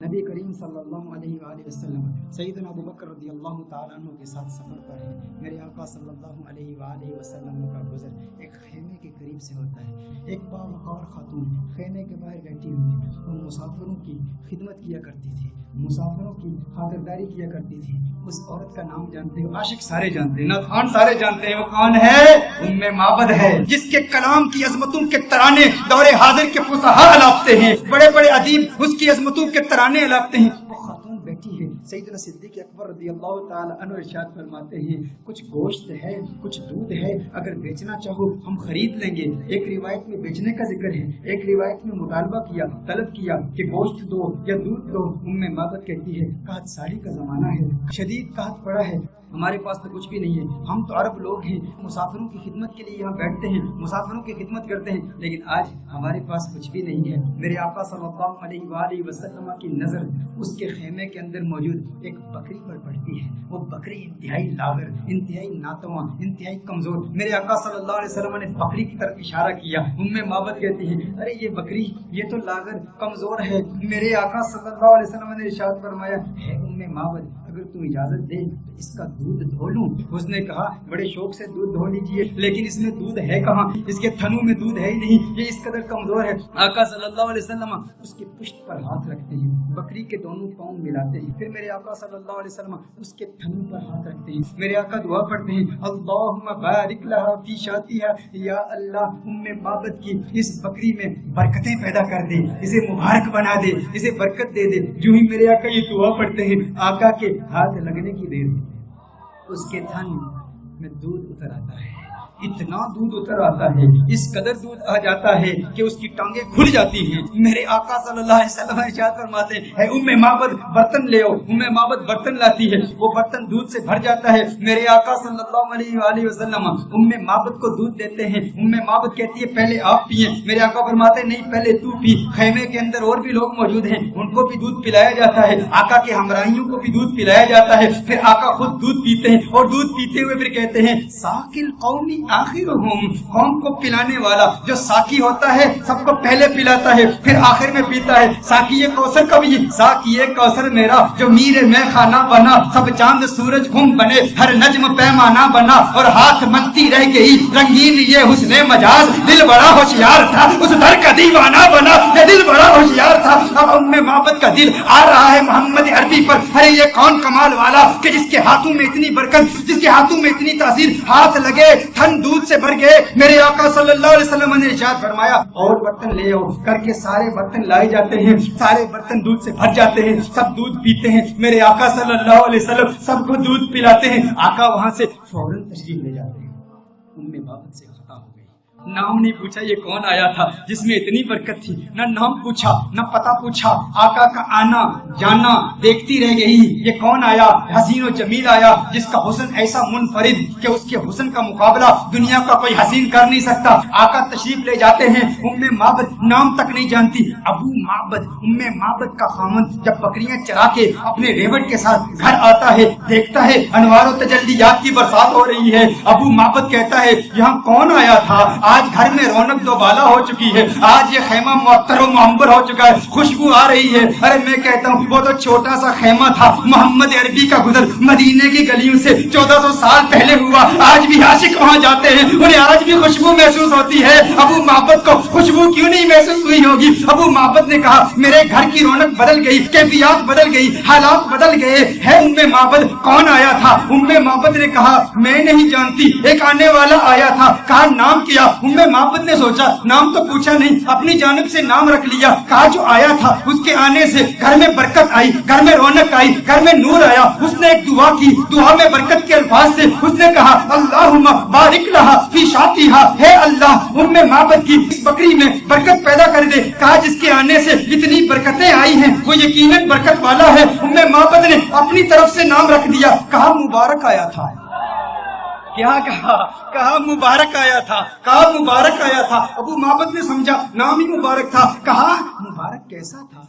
نبی کریم صلی اللہ علیہ وآلہ وسلم سیدنا ابو بکر رضی اللہ تعالیٰ عنہ کے ساتھ سفر پر ہیں۔ میرے آقا صلی اللہ علیہ وآلہ وسلم کا گزر ایک خیمے کے قریب سے ہوتا ہے۔ ایک باوقار خاتون خیمے کے باہر بیٹھی ہوئی ان مسافروں کی خدمت کیا کرتی تھی، مسافروں کی خاطرداری کیا کرتی تھی۔ اس عورت کا نام جانتے ہو؟ عاشق سارے جانتے ہیں، نعتخوان سارے جانتے ہیں۔ وہ کون ہے؟ ام معبد ہے، جس کے کلام کی عظمتوں کے ترانے دور حاضر کے فصحاء الاپتے ہیں، بڑے بڑے ادیب اس کی عظمتوں کے ترانے الاپتے ہیں۔ وہ خاتون بیٹھی ہے، سیدنا صدیق اکبر رضی اللہ تعالی عنہ ارشاد فرماتے ہیں کچھ گوشت ہے، کچھ دودھ ہے، اگر بیچنا چاہو ہم خرید لیں گے۔ ایک روایت میں بیچنے کا ذکر ہے، ایک روایت میں مطالبہ کیا، طلب کیا کہ گوشت دو یا دودھ دو۔ ام معبد کہتی ہے قحط سالی کا زمانہ ہے، شدید قحط پڑا ہے، ہمارے پاس تو کچھ بھی نہیں ہے، ہم تو عرب لوگ ہیں، مسافروں کی خدمت کے لیے یہاں بیٹھتے ہیں، مسافروں کی خدمت کرتے ہیں، لیکن آج ہمارے پاس کچھ بھی نہیں ہے۔ میرے آقا صلی اللہ علیہ وآلہ وسلم کی نظر اس کے خیمے کے اندر موجود ایک بکری پر پڑتی ہے۔ وہ بکری انتہائی لاغر، انتہائی ناتواں، انتہائی کمزور۔ میرے آقا صلی اللہ علیہ وسلم نے بکری کی طرف اشارہ کیا۔ ام معبد کہتی ہے ارے یہ بکری یہ تو لاغر کمزور ہے۔ میرے آقا صلی اللہ علیہ وسلم نے ارشاد فرمایا ہے ام معبد اگر تم اجازت دے تو اس کا دودھ دھو لوں۔ اس نے کہا بڑے شوق سے دودھ دھو لیجیے، لیکن اس میں دودھ ہے کہاں؟ اس کے تھنوں میں دودھ ہے ہی نہیں، یہ اس قدر کمزور ہے۔ آقا صلی اللہ علیہ وسلم اس کی پشت پر ہاتھ رکھتے ہیں، بکری کے دونوں پاؤں ملاتے ہیں، پھر میرے آقا صلی اللہ علیہ وسلم اس کے تھنوں پر ہاتھ رکھتے ہیں۔ میرے آقا دعا پڑھتے ہیں اللہم بارک لہا فی شاتھہا، یا اللہ ام معبد کی اس بکری میں برکتیں پیدا کر دے، اسے مبارک بنا دے، اسے برکت دے دے۔ جو ہی میرے آقا یہ دعا پڑھتے ہیں آقا کے ہاتھ لگنے کی دیر اس کے تھن میں دودھ اتر آتا ہے، اتنا دودھ اتر آتا ہے، اس قدر دودھ آ جاتا ہے کہ اس کی ٹانگیں کھل جاتی ہیں۔ میرے آقا صلی اللہ علیہ وسلم ارشاد فرماتے ہیں اے ام معبد برتن لے آؤ۔ ام معبد برتن لاتی ہے، وہ برتن دودھ سے بھر جاتا ہے۔ میرے آقا صلی اللہ علیہ وآلہ وسلم ام معبد کو دودھ دیتے ہیں۔ ام معبد کہتی ہے پہلے آپ پیئیں۔ میرے آقا فرماتے ہیں نہیں پہلے تو پی۔ خیمے کے اندر اور بھی لوگ موجود ہیں، ان کو بھی دودھ پلایا جاتا ہے، آقا کے ہمراہیوں کو بھی دودھ پلایا جاتا ہے۔ پھر آقا خود دودھ پیتے ہیں اور دودھ پیتے ہوئے پھر کہتے ہیں ساقی القوم آخرہم، قوم کو پلانے والا جو ساقی ہوتا ہے سب کو پہلے پلاتا ہے پھر آخر میں پیتا ہے۔ ساقی کوثر کا بھی ساقی کوثر میرا جو میر میں خانہ بنا، سب چاند سورج خم بنے، ہر نجم پیمانہ بنا، اور ہاتھ منتی رہ گئی رنگین یہ حسن مجاز، دل بڑا ہوشیار تھا اس در کا دیوانہ بنا، یہ دل بڑا ہوشیار تھا۔ اب ام معبد کا دل آ رہا ہے محمد عربی پر، ارے یہ کون کمال والا کہ جس کے ہاتھوں میں اتنی برکت، جس کے ہاتھوں میں اتنی تاثیر، ہاتھ لگے تھن دودھ سے بھر گئے۔ میرے آقا صلی اللہ علیہ وسلم نے ارشاد فرمایا اور برتن لے آؤ، کر کے سارے برتن لائے جاتے ہیں، سارے برتن دودھ سے بھر جاتے ہیں، سب دودھ پیتے ہیں۔ میرے آقا صلی اللہ علیہ وسلم سب کو دودھ پلاتے ہیں۔ آقا وہاں سے فوراً تشریف لے جاتے ہیں۔ ام معبد سے خطا ہو گئی، نام نہیں پوچھا یہ کون آیا تھا جس میں اتنی برکت تھی، نہ نام پوچھا نہ پتہ پوچھا، آقا کا آنا جانا دیکھتی رہ گئی یہ کون آیا، حسین و جمیل آیا جس کا حسن ایسا منفرد کہ اس کے حسن کا مقابلہ دنیا کا کوئی حسین کر نہیں سکتا۔ آقا تشریف لے جاتے ہیں، ام معبد نام تک نہیں جانتی، ابو معبد ام معبد کا خامند جب بکریاں چرا کے اپنے ریوٹ کے ساتھ گھر آتا ہے، دیکھتا ہے انوار و تجلیات کی برسات ہو رہی ہے، ابو معبد کہتا ہے یہاں کون آیا تھا؟ آج گھر میں رونق دوبالا ہو چکی ہے، آج یہ خیمہ معطر و معمر ہو چکا ہے، خوشبو آ رہی ہے۔ ارے میں کہتا ہوں وہ تو چھوٹا سا خیمہ تھا، محمد عربی کا گزر مدینے کی گلیوں سے 1400 سال پہلے ہوا، آج بھی عاشق وہاں جاتے ہیں، انہیں آج بھی خوشبو محسوس ہوتی ہے۔ ابو معبد کو خوشبو کیوں نہیں محسوس ہوئی ہوگی؟ ابو معبد نے کہا میرے گھر کی رونق بدل گئی، کیفیات بدل گئی، حالات بدل گئے ہے ام معبد کون آیا تھا؟ ام معبد نے کہا میں نہیں جانتی، ایک آنے والا آیا تھا، کہا نام کیا؟ ام معبد نے سوچا نام تو پوچھا نہیں، اپنی جانب سے نام رکھ لیا، کہا جو آیا تھا اس کے آنے سے گھر میں برکت آئی، گھر میں رونق آئی، گھر میں نور آیا۔ اس نے ایک دعا کی، دعا میں برکت کے الفاظ سے اس نے کہا اللہم بارک لہا فی شاتھہا، ہے اللہ ام معبد کی اس بکری میں برکت پیدا کر دے۔ کہا جس کے آنے سے اتنی برکتیں آئی ہیں وہ یقیناً برکت والا ہے۔ ام معبد نے اپنی طرف سے نام رکھ دیا، کہا مبارک آیا تھا۔ کیا کہا مبارک آیا تھا، کہا مبارک آیا تھا۔ ابو معبد نے سمجھا نام ہی مبارک تھا، کہا مبارک کیسا تھا،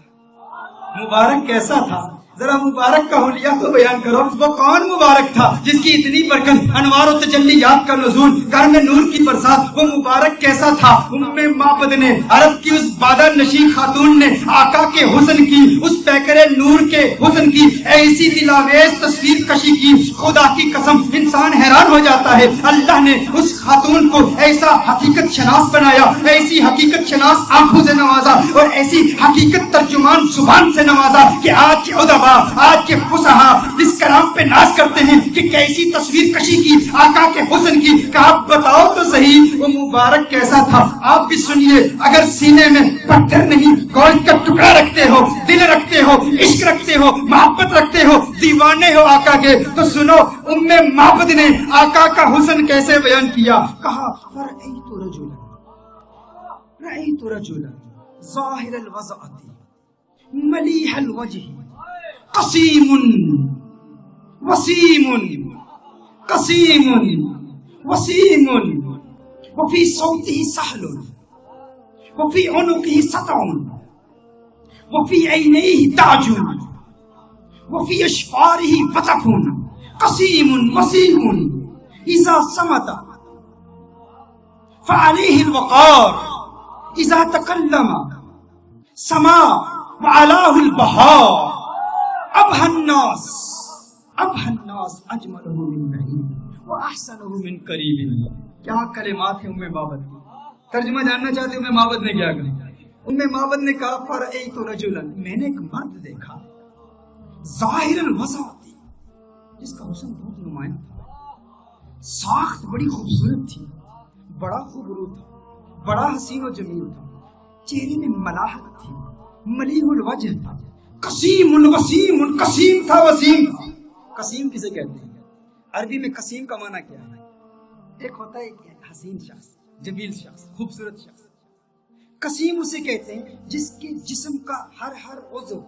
مبارک کیسا تھا؟ ذرا مبارک کا حلیہ تو بیان کرو. وہ کون مبارک تھا جس کی اتنی برکت، انوار و تجلیات کا نزول، گھر میں نور کی برسات؟ وہ مبارک کیسا تھا؟ معبد نے، عرب کی اس بادر نشین خاتون نے آقا کے حسن کی، اس پیکرے نور کے حسن کی ایسی دلاویز تصویر کشی کی، خدا کی قسم انسان حیران ہو جاتا ہے. اللہ نے اس خاتون کو ایسا حقیقت شناس بنایا، ایسی حقیقت شناس آنکھوں سے نوازا اور ایسی حقیقت ترجمان زبان سے نوازا کہ آج کے ادبا، آج کے فصحا اس کلام پہ ناز کرتے ہیں کہ کیسی تصویر کشی کی آقا کے حسن کی. کہ آپ بتاؤ تو صحیح وہ مبارک کیسا تھا. آپ بھی سنیے، اگر سینے میں پتھر نہیں گوشت کا ٹکڑا رکھتے ہو، دل رکھتے ہو، عشق رکھتے ہو، محبت رکھتے ہو، دیوانے ہو آقا کے، تو سنو معبد نے آقا کا حسن کیسے بیان کیا. کہا رأيت رجلا ظاهر الوضعة مليح الوجه قسيم وسيم قسيم وسيم وفي صوته سهل وفي عنقه سطع وفي عينيه تعج وفي أشفاره وطف قسيم وسيم إذا صمت فعليه الوقار اذا تکلم سما وعلاه البهاء ابهى الناس اجمله من بعيد واحسنه من قريب. کیا کلمات ہیں معبد کی. ترجمہ جاننا چاہتے ہیں معبد نے کیا کہا؟ معبد نے کہا فرأيت رجلا، میں نے ایک مرد دیکھا، ظاہر الوضعۃ، جس کا حسن بہت نمایاں تھا، ساخت بڑی خوبصورت تھی، بڑا خوبرو تھا، بڑا حسین و جمیل تھا، چہرے میں ملاحت تھی، ملیح الوجہ تھا، قسیم وسیم، قسیم تھا وسیم تھا. قسیم کسے کہتے ہیں؟ عربی میں قسیم کا معنی کیا ہے؟ ایک ہوتا ہے حسین شخص، جمیل شخص، خوبصورت شخص. قسیم اسے کہتے ہیں جس کے جسم کا ہر عضو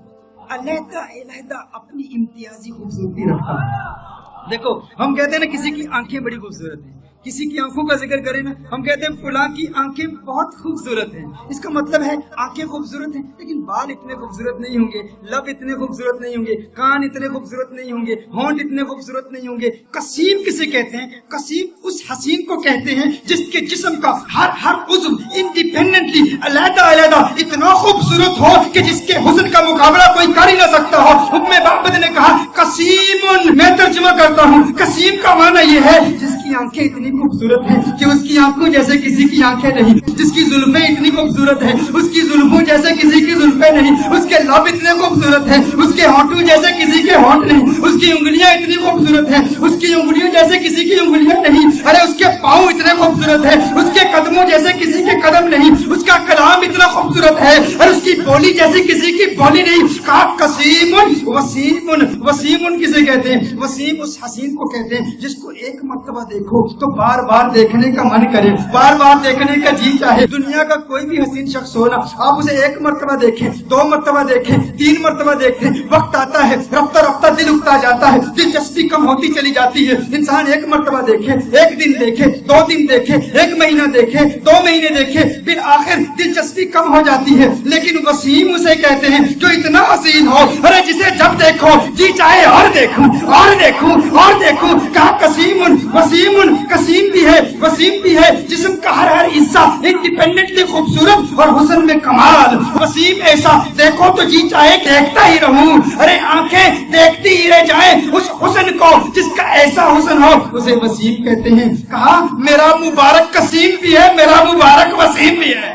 علیحدہ علیحدہ اپنی امتیازی خوبصورتی رکھتا ہے. دیکھو ہم کہتے ہیں نا کسی کی آنکھیں بڑی خوبصورت ہیں، کسی کی آنکھوں کا ذکر کریں نا ہم کہتے ہیں فلاں کی آنکھیں بہت خوبصورت ہیں. اس کا مطلب ہے آنکھیں خوبصورت ہیں لیکن بال اتنے خوبصورت نہیں ہوں گے، لب اتنے خوبصورت نہیں ہوں گے، کان اتنے خوبصورت نہیں ہوں گے، ہونٹ اتنے خوبصورت نہیں ہوں گے. قسیم کسے کہتے ہیں؟ قسیم اس حسین کو کہتے ہیں جس کے جسم کا ہر عضو انڈیپینڈنٹلی علیحدہ علیحدہ اتنا خوبصورت ہو کہ جس کے حسن کا مقابلہ کوئی کر ہی نہ سکتا ہو. معبد نے کہا قسیم، میں ترجمہ کرتا ہوں، قسیم کا معنی یہ ہے جس کی آنکھیں اتنی خوبصورت ہیں کہ اس کی آنکھوں جیسے کسی کی آنکھیں نہیں، جس کی زلفیں اتنی خوبصورت ہیں اس کی زلفوں جیسے کسی کی زلفیں نہیں، اس کے لب اتنے خوبصورت ہیں اس کے ہونٹوں جیسے کسی کے ہونٹ نہیں، اس کی انگلیاں اتنی خوبصورت ہیں اس کی انگلیوں جیسے کسی کی انگلیاں نہیں، ارے اس کے پاؤں اتنے خوبصورت ہیں اس کے قدموں جیسے کسی کے قدم نہیں، اس کا کلام اتنا خوبصورت ہے اور اس کی بولی جیسے کسی کی بولی نہیں. کہا قسیم وسیم. وسیم کسے کہتے ہیں؟ وسیم اس حسین کو کہتے ہیں جس کو ایک مرتبہ دیکھو تو بار بار دیکھنے کا من کرے، بار بار دیکھنے کا جی چاہے. دنیا کا کوئی بھی حسین شخص ہونا، آپ اسے ایک مرتبہ دیکھیں، دو مرتبہ دیکھیں، تین مرتبہ دیکھیں، وقت آتا ہے رفتہ رفتہ دل اکتا جاتا ہے، دلچسپی کم ہوتی چلی جاتی ہے. انسان ایک مرتبہ دیکھے، ایک دن دیکھے، دو دن دیکھے، ایک مہینہ دیکھے، 2 مہینے دیکھے، بالآخر دلچسپی کم ہو جاتی ہے. لیکن وسیم اسے کہتے ہیں جو اتنا حسین ہو، ارے جسے جب دیکھو جی چاہے اور دیکھوں اور دیکھوں اور دیکھوں. کہا قسیم وسیم. قسیم بھی ہے وسیم بھی ہے، جسم کا ہر حصہ انڈیپینڈنٹلی خوبصورت اور حسن میں کمال. وسیم ایسا دیکھو تو جی چاہے دیکھتا ہی رہوں، ارے آنکھیں دیکھتی ہی رہ جائیں اس حسن کو جس کا ایسا حسن ہو، اسے وسیم کہتے ہیں. کہا میرا مبارک قسیم بھی ہے، میرا مبارک وسیم بھی ہے،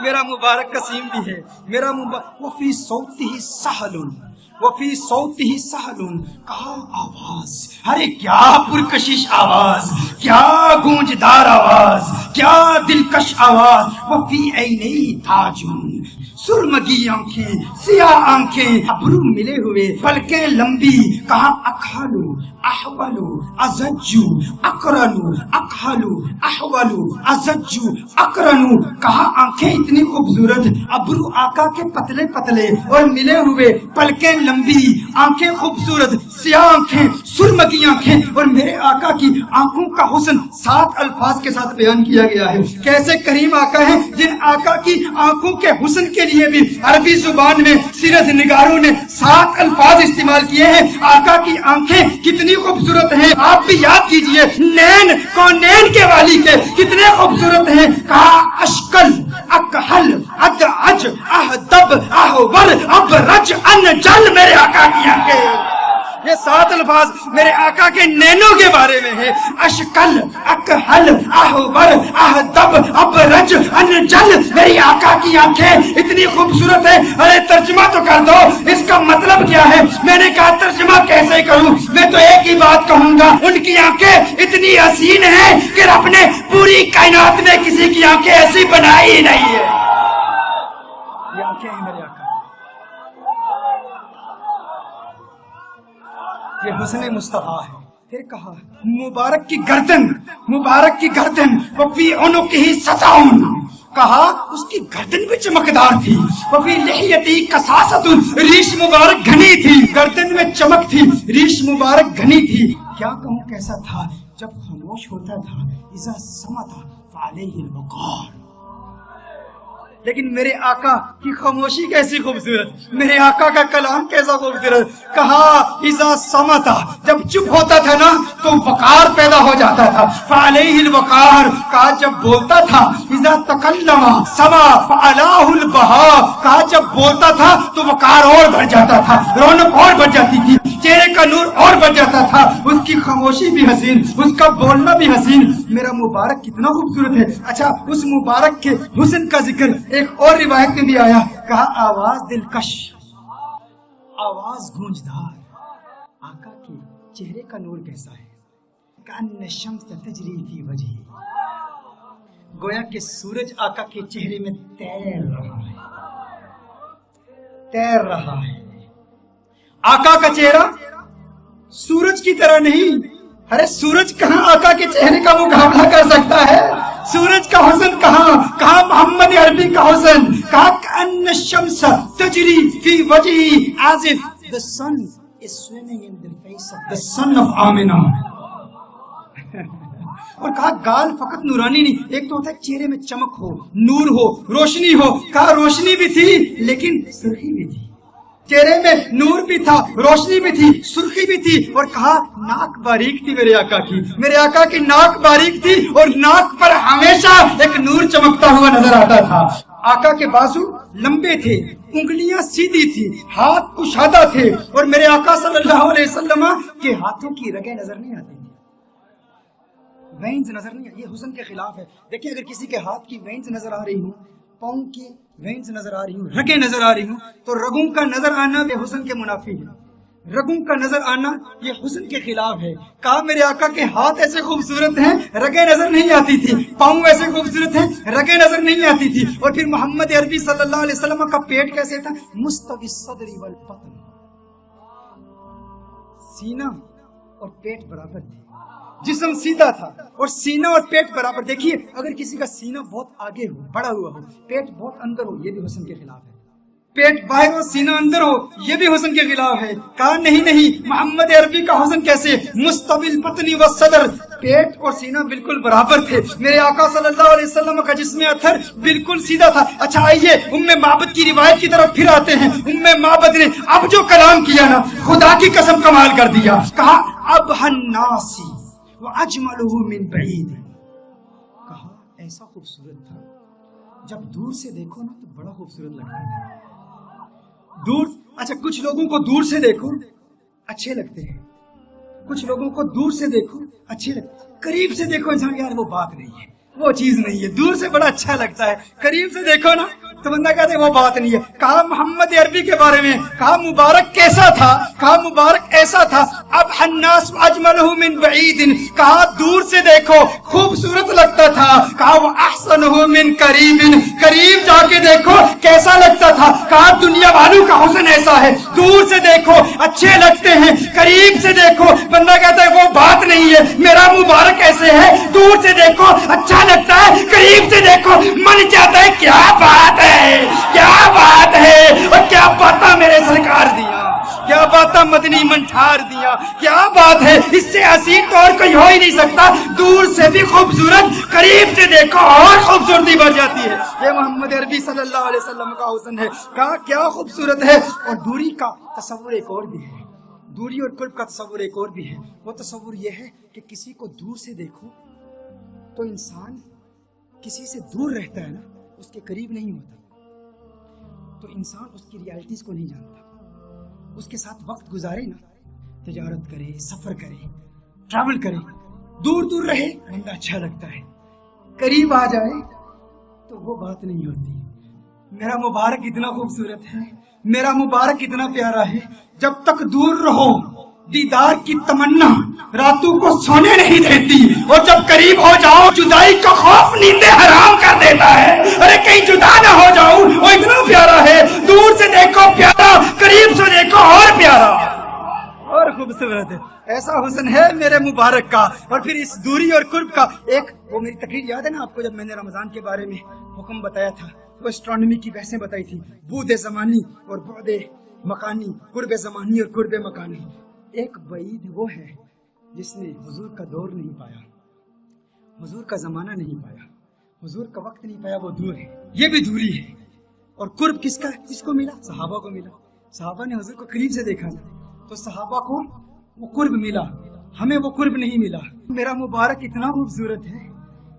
میرا مبارک قسیم بھی ہے، میرا مبارک. وفی صوتہ سہل وفی صوتہ سہل. کہا آواز، ارے کیا پرکشش آواز، کیا گونجدار آواز، کیا دلکش آواز. وفی عینیہ تاج، سرمگی آنکھیں، سیاہ آنکھیں، ابرو ملے ہوئے، پلکیں لمبی. کہا اکھالو احولو ازجو اکرنو، اکھالو احولو ازجو اکرنو. کہا آنکھیں اتنی خوبصورت، ابرو آقا کے پتلے پتلے اور ملے ہوئے، پلکیں لمبی، آنکھیں خوبصورت، سیاہ آنکھیں، سرمگی آنکھیں. اور میرے آقا کی آنکھوں کا حسن 7 الفاظ کے ساتھ بیان کیا گیا ہے. کیسے کریم آقا ہیں جن آقا کی آنکھوں کے حسن کے لیے بھی عربی زبان میں سیرت نگاروں نے 7 الفاظ استعمال کیے ہیں. آقا کی آنکھیں کتنی خوبصورت ہیں, آپ بھی یاد کیجئے. نین کونین کے والی کے کتنے خوبصورت ہیں. کہا اشکل اکحل ادعج اہدب احور ابرج انجل, میرے آقا کی آنکھیں. یہ 7 الفاظ میرے آقا کے نینوں کے بارے میں ہے. اشکل اکحل احور اہدب ابرج انجل, میری آقا کی آنکھیں اتنی خوبصورت ہے. ارے ترجمہ تو کر دو, اس کا مطلب کیا ہے؟ میں نے کہا ترجمہ کیسے کروں, میں تو ایک ہی بات کہوں گا, ان کی آنکھیں اتنی حسین ہیں کہ رب نے پوری کائنات میں کسی کی آنکھیں ایسی بنائی ہی نہیں ہے. یہ آنکھیں ہیں میرے آقا, یہ حسن مصطفیٰ ہے. پھر کہا مبارک کی گردن, مبارک کی گردن وفی عنقہ ستعون, کہا اس کی گردن بھی چمکدار تھی. وفی لحیتی کساست, ریش مبارک گھنی تھی, گردن میں چمک تھی, ریش مبارک گھنی تھی. کیا کہوں کیسا تھا جب خاموش ہوتا تھا. اذا صمت فعلیہ الوقار. لیکن میرے آقا کی خاموشی کیسی خوبصورت, میرے آقا کا کلام کیسا خوبصورت. کہا اذا صمت, جب چپ ہوتا تھا نا تو وقار پیدا ہو جاتا تھا. فعلیہ الوقار, کہا جب بولتا تھا. اذا تکلم سما فعلاہ البہا, کہا جب بولتا تھا تو وقار اور بڑھ جاتا تھا, رونق اور بڑھ جاتی تھی, چہرے کا نور اور بڑھ جاتا تھا. اس کی خاموشی بھی حسین, اس کا بولنا بھی حسین. میرا مبارک کتنا خوبصورت ہے. اچھا, اس مبارک کے حسن کا ذکر ایک اور روایت میں بھی آیا. کہا آواز دلکش, آواز گونجدار. آقا کے چہرے کا نور کیسا ہے؟ کأن الشمس تجری فی وجہہ, گویا کہ سورج آقا کے چہرے میں تیر رہا ہے, تیر رہا ہے. آقا کا چہرہ سورج کی طرح نہیں. ارے سورج کہاں آقا کے چہرے کا مقابلہ کر سکتا ہے؟ سورج کا حسن کہاں, کہاں محمد عربی کا حسن. کہا کأن الشمس تجری فی وجہہ as if the sun is swimming in the face of the son of Amina. اور کہا گال فقط نورانی نہیں, ایک تو ہوتا ہے چہرے میں چمک ہو, نور ہو, روشنی ہو. کہا روشنی بھی تھی لیکن سرخی بھی تھی. چہرے میں نور بھی تھا, روشنی بھی تھی, سرخی بھی تھی. اور کہا ناک باریک تھی میرے آقا کی, میرے آقا کی ناک باریک تھی اور ناک پر ہمیشہ ایک نور چمکتا ہوا نظر آتا تھا. آقا کے بازو لمبے تھے, انگلیاں سیدھی تھی, ہاتھ کشادہ تھے. اور میرے آقا صلی اللہ علیہ وسلم کے ہاتھوں کی رگیں نظر نہیں آتی تھی, وینز نظر نہیں آتی. یہ حسن کے خلاف ہے. دیکھیں اگر کسی کے ہاتھ کی وینز نظر آ رہی ہوں, پاؤں کی وینز نظر آ رہی ہوں, رگیں نظر آ رہی ہوں, تو رگوں کا نظر آنا یہ حسن کے منافی ہے. رگوں کا نظر آنا یہ حسن کے خلاف ہے. کہا میرے آقا کے ہاتھ ایسے خوبصورت ہیں, رگیں نظر نہیں آتی تھی. پاؤں ایسے خوبصورت ہیں, رگیں نظر نہیں آتی تھی. اور پھر محمد عربی صلی اللہ علیہ وسلم کا پیٹ کیسے تھا؟ مستوی الصدر والبطن, سینہ اور پیٹ برابر تھے, جسم سیدھا تھا اور سینہ اور پیٹ برابر. دیکھیے اگر کسی کا سینہ بہت آگے ہو, بڑا ہوا ہو, پیٹ بہت اندر ہو, یہ بھی حسن کے خلاف ہے. پیٹ باہر ہو, سینہ اندر ہو, یہ بھی حسن کے خلاف ہے. کہا نہیں, محمد عربی کا حسن کیسے؟ مستوی البطن والصدر, پیٹ اور سینہ بالکل برابر تھے. میرے آقا صلی اللہ علیہ وسلم کا جسم اطہر بالکل سیدھا تھا. اچھا آئیے ام معبد کی روایت کی طرف پھر آتے ہیں. ام معبد نے اب جو کلام کیا نا, خدا کی قسم کمال کر دیا. کہا ابھى الناس وَأَجْمَلُهُ مِنْ بَعِيدٍ, کہا ایسا خوبصورت تھا جب دور سے دیکھو نا تو بڑا خوبصورت لگتا ہے. دور, اچھا کچھ لوگوں کو دور سے دیکھو اچھے لگتے ہیں, کچھ لوگوں کو دور سے دیکھو اچھے لگتے ہیں, قریب سے دیکھو انسان یار وہ بات نہیں ہے, وہ چیز نہیں ہے. دور سے بڑا اچھا لگتا ہے, قریب سے دیکھو نا تو بندہ کہتے ہیں وہ بات نہیں ہے. کہا محمد عربی کے بارے میں, کہا مبارک کیسا تھا؟ کہا مبارک ایسا تھا. اب الناس اجملہ من بعید, کہا دور سے دیکھو خوبصورت لگتا تھا. کہا وہ احسنہ من قریب, قریب جا کے دیکھو کیسا لگتا تھا. کہا دنیا والوں کا حسن ایسا ہے, دور سے دیکھو اچھے لگتے ہیں, قریب سے دیکھو بندہ کہتا ہے وہ بات نہیں ہے. میرا مبارک ایسے ہے, دور سے دیکھو اچھا لگتا ہے, قریب سے دیکھو من چاہتا ہے کیا بات ہے, کیا بات ہے, اور کیا باتیں میرے سرکار دیا, کیا باتاں مدنی من ٹھار دیا، کیا بات ہے، اس سے حسین تو اور کوئی ہو ہی نہیں سکتا، دور سے بھی خوبصورت، قریب سے دیکھو اور خوبصورتی بڑھ جاتی ہے۔ یہ محمد عربی صلی اللہ علیہ وسلم کا حسن ہے، کہا کیا خوبصورت ہے۔ اور دوری کا تصور ایک اور بھی ہے، دوری اور قرب کا تصور ایک اور بھی ہے۔ وہ تصور یہ ہے کہ کسی کو دور سے دیکھو تو انسان کسی سے دور رہتا ہے نا، اس کے قریب نہیں ہوتا، تو انسان اس کی ریالٹیز کو نہیں جانتا۔ اس کے ساتھ وقت گزارے نا، تجارت کرے، سفر کرے، ٹریول کرے، دور دور رہے، بندہ اچھا لگتا ہے، قریب آ جائے تو وہ بات نہیں ہوتی۔ میرا مبارک اتنا خوبصورت ہے، میرا مبارک اتنا پیارا ہے، جب تک دور رہو دیدار کی تمنا راتوں کو سونے نہیں دیتی، اور جب قریب ہو جاؤ جدائی کا خوف نیندیں حرام کر دیتا ہے۔ ارے کہیں جدا نہ ہو جاؤ، وہ اتنا پیارا ہے، دور سے دیکھو پیارا، قریب سے دیکھو اور پیارا اور خوبصورت ہے۔ ایسا حسن ہے میرے مبارک کا۔ اور پھر اس دوری اور قرب کا ایک، وہ میری تقریر یاد ہے نا آپ کو، جب میں نے رمضان کے بارے میں حکم بتایا تھا، وہ اسٹرانومی کی بحثیں بتائی تھی، بعد زمانی اور بعد مکانی، قرب زمانی اور قرب مکانی۔ ایک بعید وہ ہے جس نے حضور کا دور نہیں پایا، حضور کا زمانہ نہیں پایا، حضور کا وقت نہیں پایا، وہ دور ہے، یہ بھی دوری ہے۔ اور قرب کس کا، کس کو ملا؟ صحابہ کو ملا۔ صحابہ نے حضور کو قریب سے دیکھا تو صحابہ کو وہ قرب ملا، ہمیں وہ قرب نہیں ملا۔ میرا مبارک اتنا خوبصورت ہے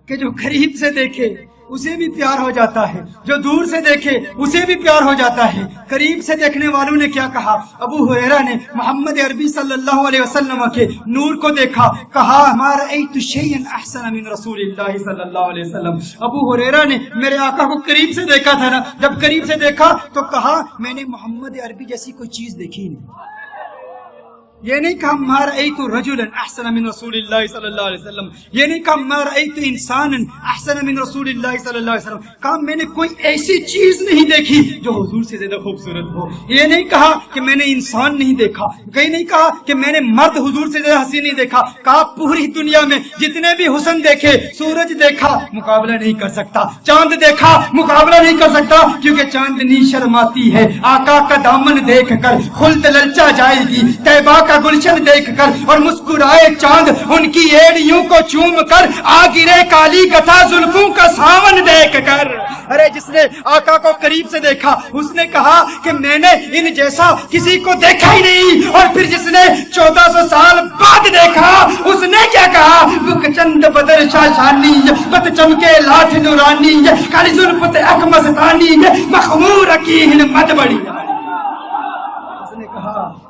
کہ جو قریب سے دیکھے اسے بھی پیار ہو جاتا ہے، جو دور سے دیکھے اسے بھی پیار ہو جاتا ہے۔ قریب سے دیکھنے والوں نے کیا کہا؟ ابو ہریرہ نے محمد عربی صلی اللہ علیہ وسلم کے نور کو دیکھا، کہا ما رأیت شیئا احسن من رسول اللہ صلی اللہ علیہ وسلم۔ ابو ہریرہ نے میرے آقا کو قریب سے دیکھا تھا نا، جب قریب سے دیکھا تو کہا میں نے محمد عربی جیسی کوئی چیز دیکھی نہیں۔ یہ نہیں کہا ما رأیت رجلا احسن من رسول اللہ صلی اللہ علیہ وسلم، یہ نہیں کہا ما رأیت انسانا احسن من رسول اللہ صلی اللہ علیہ وسلم، کہا میں نے کوئی ایسی چیز نہیں دیکھی جو حضور سے زیادہ خوبصورت ہو۔ یہ نہیں کہا کہ میں نے انسان نہیں دیکھا، کہیں نہیں کہا کہ میں نے مرد حضور سے زیادہ حسین نہیں دیکھا، کہا پوری دنیا میں جتنے بھی حسن دیکھے، سورج دیکھا مقابلہ نہیں کر سکتا، چاند دیکھا مقابلہ نہیں کر سکتا، کیونکہ چاندنی شرماتی ہے آقا کا دامن دیکھ کر، خلد للچا جائے گی طیبہ کا گلشن دیکھ کر، اور مسکرائے چاند ان کی ایڑیوں کو چوم کر، آ گرے کالی گتھا زلفوں کا ساون دیکھ کر۔ ارے جس نے آقا کو قریب سے دیکھا اس نے کہا کہ میں نے ان جیسا کسی کو دیکھا ہی نہیں، اور پھر جس نے 1400 سال بعد دیکھا اس نے کیا کہا؟ بک چند بدر شاشانی، بت چمکے لاٹھ نورانی، کالی زلفت اک مستانی، مخمور کی مد بڑی۔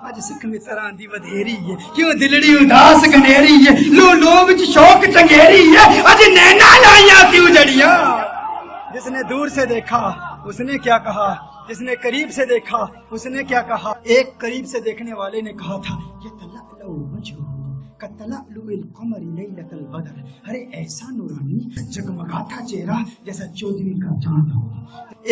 اج سکھ میں طرح دی ودھیری ہے، کیوں دلڑی اداس گنیری ہے، لو لو وچ شوق چنگیری ہے، اج نینا لائیاں کیوں جڑیاں۔ جس نے دور سے دیکھا اس نے کیا کہا، جس نے قریب سے دیکھا اس نے کیا کہا؟ ایک قریب سے دیکھنے والے نے کہا تھا یہ تلألؤ وجهه کتلألؤ القمر لیلۃ البدر، ارے ایسا نورانی جگمگاتا چہرہ جیسا چودھویں کا چاند ہو۔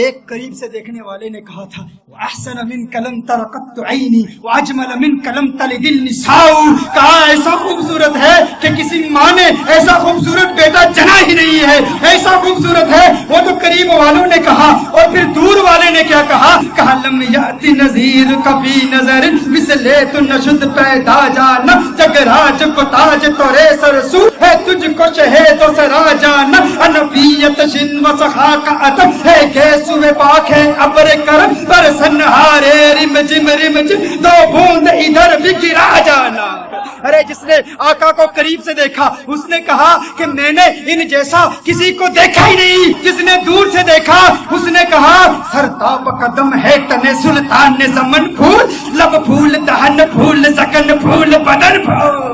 ایک قریب سے دیکھنے والے نے کہا تھا احسن من کلم ترقت عینی واجمل من کلم تلد النساء، کہا ایسا خوبصورت ہے کہ کسی ماں نے ایسا خوبصورت بیٹا جنا ہی نہیں ہے، ایسا خوبصورت ہے۔ وہ تو قریب والوں نے کہا، اور پھر دور والے نے کیا کہا؟ کہا لم یأتی نذیر کفی نظر مثل تو نشد پیدا جانا، جگ راج کو تاج تورے سرسو ہے، تجھ کو شہے تو سرا جانا، انفیت شن و سخا کا عطب ہے، گیسوے پاک ہے ابر کرم برسن ہارے رم جم دو بوند ادھر بھی گرا جانا۔ ارے جس نے آقا کو قریب سے دیکھا اس نے کہا کہ میں نے ان جیسا کسی کو دیکھا ہی نہیں۔ جس نے دور سے دیکھا اس نے کہا سرتاب قدم ہے تن سلطان زمن پھول، لب پھول دہن پھول زکن پھول بدن پھول۔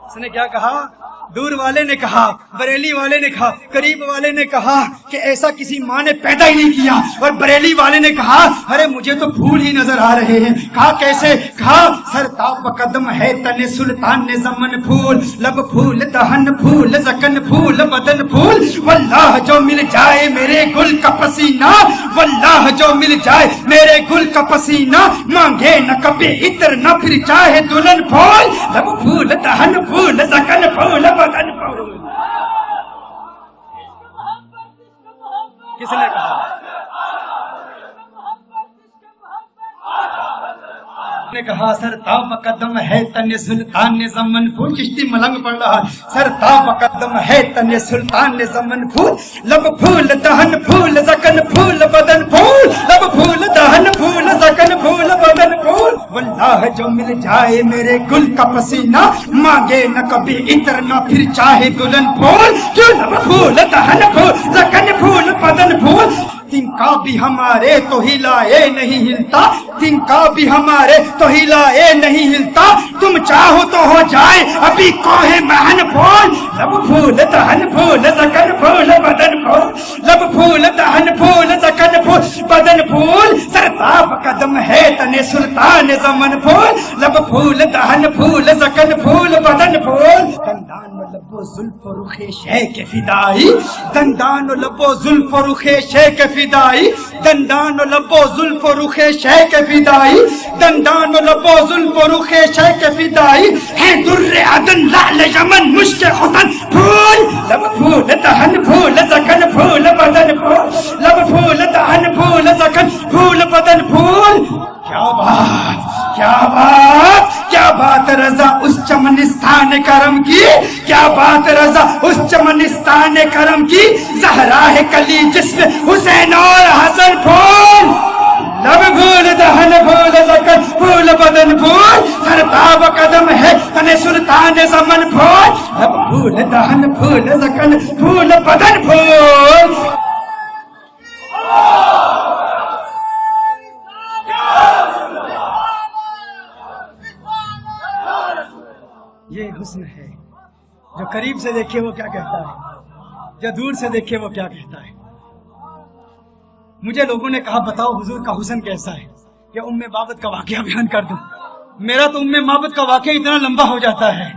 اس نے کیا کہا؟ دور والے نے کہا، بریلی والے نے کہا، قریب والے نے کہا کہ ایسا کسی ماں نے پیدا ہی نہیں کیا، اور بریلی والے نے کہا ارے مجھے تو پھول ہی نظر آ رہے ہیں۔ کہا کیسے؟ کہا سرتاب قدم ہے تن سلطان زمن پھول، لب پھول دہن پھول زکن پھول بدن پھول، واللہ جو مل جائے میرے گل کا پسینہ، واللہ جو مل جائے میرے گل کا پسینہ، مانگے نہ کبھی عطر نہ پھر چاہے دلہن پھول، لب پھول دہن پھول زکن پھول بدن پھول۔ کس نے کہا؟ نے کہا سر تاب قدم ہے تن سلطان زمن پھول. چشتی ملنگ پڑ رہا. سر تاب قدم ہے تن سلطان زمن پھول. لب پھول دہن پھول زکن پھول بدن پھول. لب پھول دہن پھول زکن پھول بدن پھول. واللہ جو مل جائے میرے گل کا پسینہ مانگے نہ کبھی عطر نہ پھر چاہے دلہن پھول. کیوں لب پھول دہن پھول زکن پھول بدن پھول. تنکا بھی ہمارے تو ہلائے نہیں ہلتا. تنکا بھی ہمارے تو ہلائے نہیں ہلتا. تم چاہو تو ہو جائے ابھی کوہ مہن پھول. لب پھول دہن پھول زکن پھول بدن پھول. لب پھول دہن پھول زکن پھول بدن پھول. سرتاب قدم ہے تن سلطان زمن پھول. لب پھول دہن پھول زکن پھول بدن پھول. دندان و لب و زلف و رخ شیخ فدائی. دندان و لب و زلف و رخ شیخ فدائی. دندان و لب و زلف و رخ شیخ فدائی. دندان و لب و زلف و رخ شیخ فدائی. ہے در عدن لعل یمن مشک ختن پھول. لب پھول دہن پھول زکن پھول بدن پھول. لب پھول دہن پھول زکن پھول بدن پھول. کیا بات کیا بات کیا بات رضا اس چمنستان کرم کی. کیا بات رضا اس چمنستان کرم کی. زہرا ہے کلی جسم حسین اور حسن پھول. لب پھول دہن پھول زکن پھول بدن پھول. سرتاب قدم ہے تن سلطان زمن پھول. لب پھول دہن پھول زکن پھول بدن پھول. یہ حسن ہے جو قریب سے دیکھے وہ کیا کہتا ہے, جو دور سے دیکھے وہ کیا کہتا ہے. مجھے لوگوں نے کہا بتاؤ حضور کا حسن کیسا ہے, کہ ام بابت کا واقعہ بیان کر دوں. میرا تو ام بابت کا واقعہ اتنا لمبا ہو جاتا ہے,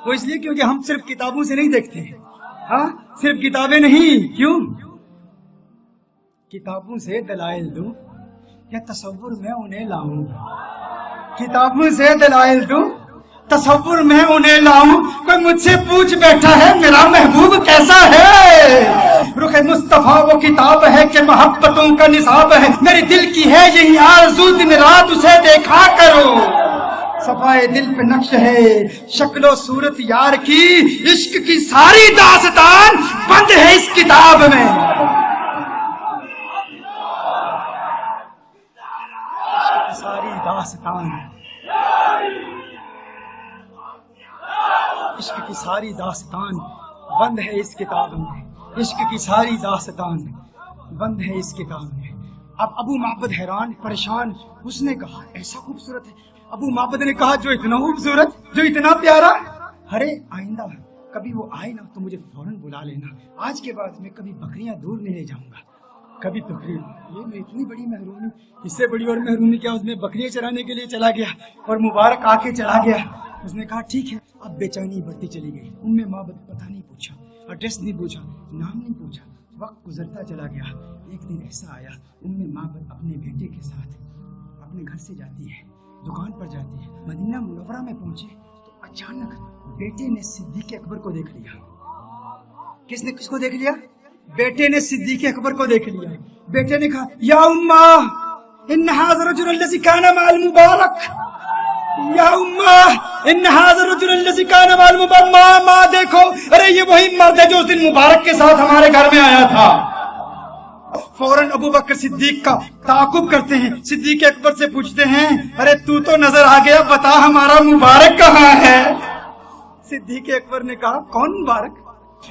وہ اس لیے کیونکہ ہم صرف کتابوں سے نہیں دیکھتے. ہاں صرف کتابیں نہیں. کیوں؟ کتابوں سے دلائل دوں یا تصور میں انہیں لاؤں. کتابوں سے دلائل دوں تصور میں انہیں لاؤں. کوئی مجھ سے پوچھ بیٹھا ہے میرا محبوب کیسا ہے. رخ مصطفیٰ وہ کتاب ہے کہ محبتوں کا نصاب ہے. میرے دل کی ہے یہی آرزو دن رات اسے دیکھا کرو. صفائے دل پہ نقش ہے شکل و صورت یار کی. عشق کی ساری داستان بند ہے اس کتاب میں. عشق کی ساری داستان عشق کی ساری داستان بند ہے اس کتاب میں. عشق کی ساری داستان بند ہے اس کتاب میں. اب ابو معبد حیران پریشان. اس نے کہا ایسا خوبصورت ہے. ابو معبد نے کہا جو اتنا خوبصورت جو اتنا پیارا. ارے آئندہ کبھی وہ آئے نا تو مجھے فوراً بلا لینا. آج کے بعد میں کبھی بکریاں دور نہیں لے جاؤں گا. کبھی تقریر یہ میں اتنی بڑی محرومی, اس سے بڑی اور محرومی کیا. اس میں بکریاں چرانے کے لیے چلا گیا اور مبارک آ کے چلا گیا. اس نے کہا ٹھیک ہے. اب بے چینی بڑھتی چلی گئی. ام مابد پتہ نہیں پوچھا, ایڈریس نہیں پوچھا, نام نہیں پوچھا. وقت گزرتا چلا گیا. ایک دن ایسا آیا ام مابد اپنے بیٹے کے ساتھ اپنے گھر سے جاتی ہے, دکان پر جاتی ہے. مدینہ منورہ میں پہنچے تو اچانک بیٹے نے صدیق اکبر کو دیکھ لیا. کس نے کس کو دیکھ لیا؟ بیٹے نے صدیق اکبر کو دیکھ لیا. بیٹے نے کہا یا امّا ان ھذا الرجل الذي كان مع المبارک. یا امّا ان ھذا الرجل الذي كان مع المبارک. ماں دیکھو, ارے یہ وہی مرد ہے جو اس دن مبارک کے ساتھ ہمارے گھر میں آیا تھا. فوراً ابو بکر صدیق کا تعاقب کرتے ہیں. صدیق اکبر سے پوچھتے ہیں ارے تو نظر آ گیا, بتا ہمارا مبارک کہاں ہے. صدیق اکبر نے کہا کون مبارک.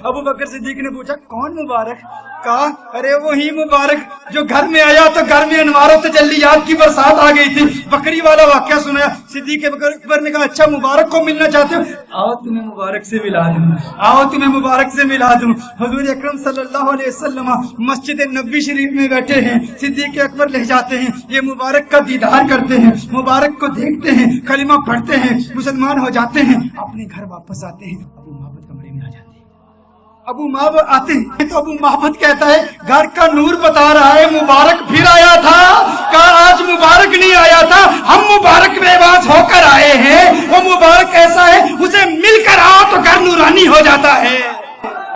ابو بکر صدیق نے پوچھا کون مبارک. کہا ارے وہی مبارک جو گھر میں آیا تو گھر میں انوار و تجلیات کی برسات آ گئی تھی. بکری والا واقعہ سنایا. صدیق اکبر نے کہا اچھا مبارک کو ملنا چاہتے ہو, آؤ تمہیں مبارک سے ملا دوں, آؤ تمہیں مبارک سے ملا دوں. حضور اکرم صلی اللہ علیہ وسلم مسجد نبوی شریف میں بیٹھے ہیں. صدیق اکبر لے جاتے ہیں, یہ مبارک کا دیدار کرتے ہیں, مبارک کو دیکھتے ہیں, کلمہ پڑھتے ہیں, مسلمان ہو جاتے ہیں, اپنے گھر واپس آتے ہیں. ابو محبت کمرے میں آ جاتے ہیں. ابو محبت آتے ہیں تو ابو محبت کہتا ہے گھر کا نور بتا رہا ہے مبارک پھر آیا تھا. کہا آج مبارک نہیں آیا تھا, ہم مبارک بے باس ہو کر آئے ہیں. وہ مبارک ایسا ہے اسے مل کر آؤ تو گھر نورانی ہو جاتا